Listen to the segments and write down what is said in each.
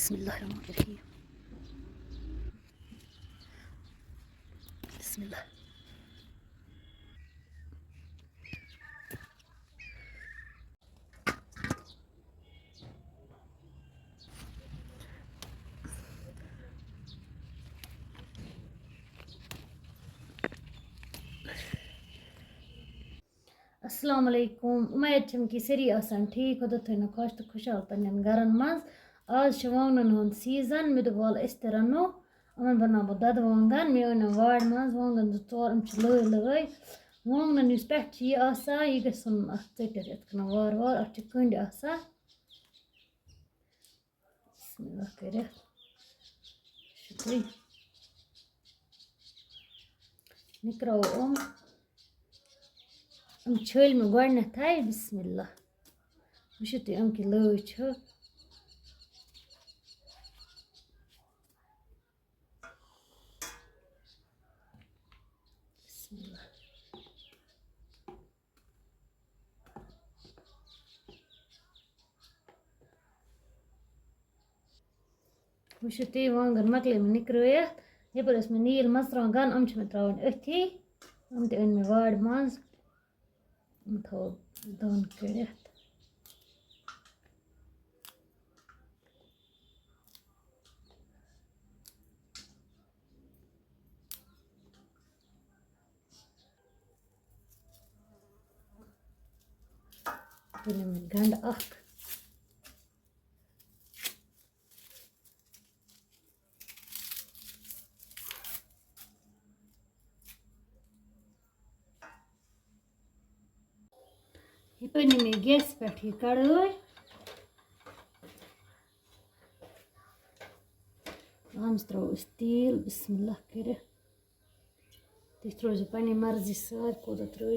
बिस्मिल्लाहिर्रहमानिर्रहीम। बिस्मिल्लाह। अस्सलाम वालेकुम। उम्मीद छम कि सारी आसान ठीक खुदा थोन खुश तो खुशहाल पन्न गरन मज। आज वांगन हुंद सीजन मे दोप वाल अस ते रनो अमन बनाबो दद वांगन मे ओन वाड़ मज वांगन जो चोर अम लय लय वांगन युस पेट यह आसा यह गसन चटित इत कन वार वार अत कंड आसा बिस्मिल्लाह करित शुक्रिया निकराव छल मे गथ बिस्मिल्लाह वुचु तुम अमक लय बिस्मिल्लाह। वुचु तुम वांगन मकल मे निकरत यपर मे नील मरचांगन अम मे त्रावन अथी अम ते अन मे वाड़ मज थो दन करित गंड अख यह पे मे गैस पे कड़ाई अम त्रो तेल बिस्मिल्लाह कर तुम त्रो पे मर्जी सर कूत त्रो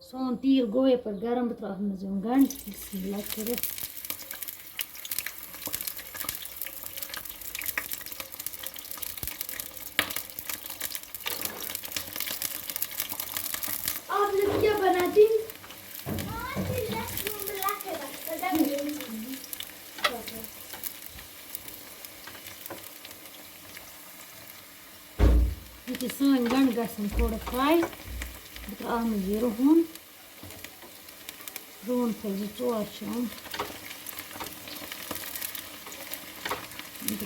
सोन तेल गो यपर गरम बह त्रो मज गंड बिस्मिल्लाह कर क्या बनाती ये सन गंड गसन थोड़ा फ्राई बह त्रो मज रुहन रुहन थो चोर शाम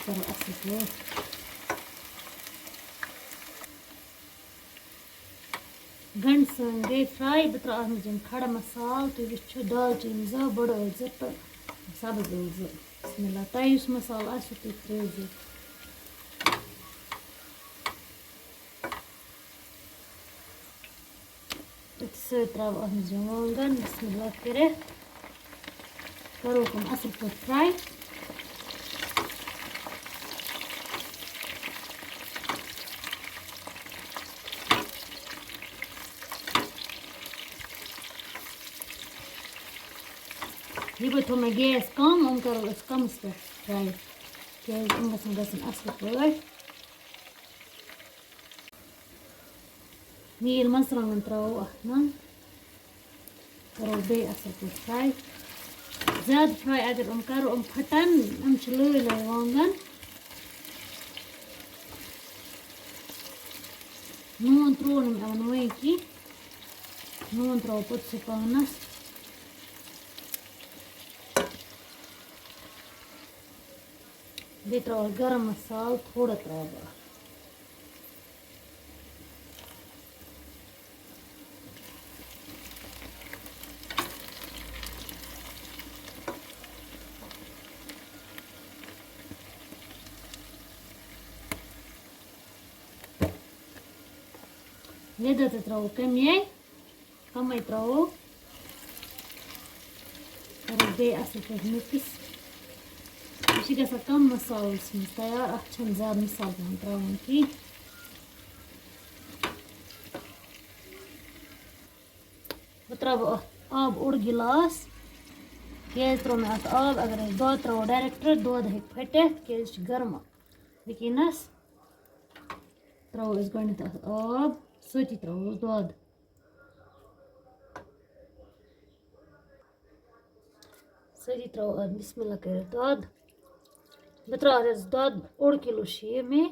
करो असल पे गंड सन गई फ्राई बह त्रो मज खड़ा मसाल तुम वो दालचीन जो बड़ जो तो सब्ज जो बिस्मिल्लाह तह उस मसाल तुम त्रो त्रो मज वांगन बिस्मिल्लाह कर करो असल पे फ्राई यह थो मे गैस कम अम करो कमस पे फ्राई क्या गसन असल पे नील मरचांगन त्रो अत मन करो बे असल पे फ्राई ज्यादा फ्राई अगर करो फटन लय लय वांगन नून त्रो अमन वही कि नून त्रो पुत्स पानस बे त्रो गरम मसाल थोड़ा त्रो लेदर त्रो कम त्रो करो बे असल पे मिक्स यह गसा कम मसाल मे तैयार अत ज्यादा मसाल पे त्रावन की बह त्रो आब ओड़ गिलास क्या त्रो मे अत आब अगर दोद त्रो डायरेक्ट दोद हे फटित क्या गर्म वनस त्रो गत आब सती त्रो दोद सजी त्रो बिस्मिल्लाह कर दूध मैं त्रो दूध 1 किलो में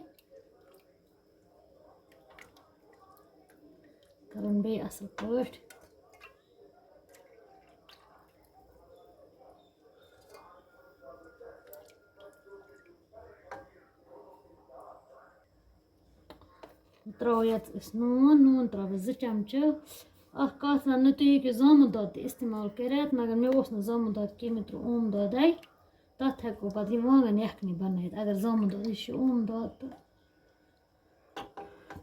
करन बे असल पट त्रो नून त्रो 2 चमच कत वन तुम हेको जामुन दौद इस्तेमाल कर मगर मे जामुन दौद कह मे त्रो ओम दौदे तथ हेको पे वांगन यखनी बन अगर जामुन दौद यह ओम दौद तो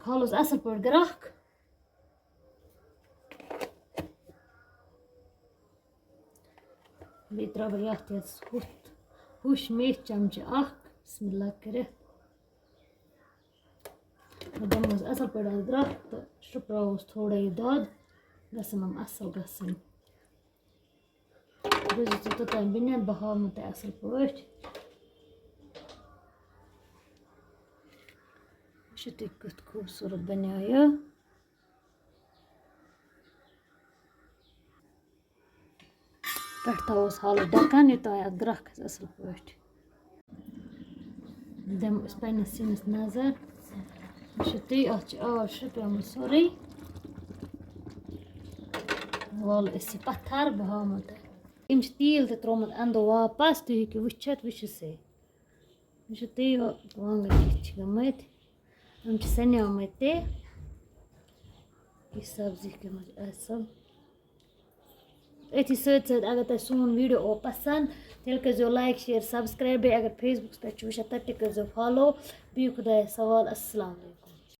खालोस असल पे ग्राख बे त्रा हुश मेथ चमच बिस्मिल्लाह कर दमस असल पे ग्राख तो शुप्रावस थोड़ा यह दौद गसन असल गसन तोतान बन बह हाव तुम असल पे तुम कत खूबसूरत बनो यह पे थोस हाल ढक्कन योतान अत ग्राख असल पे दम पे सिनस नजर ती आब शुप्योमुत सोरे वल पत्थर बह हाव तुम तील त्रोमुत अंदो वापस तुम हेको वुचित वुचु से ती वांगन कथ गमत सन्यामत यह सब्जी गमत असल अथी सत अगर तुम सोन वीडियो ओ पसंद तेल कर लाइक शेयर सब्सक्राइब अगर फेसबुक पे वुचान तब कर फॉलो बिहु खुदायस सवाल अस्सलाम वालेकुम।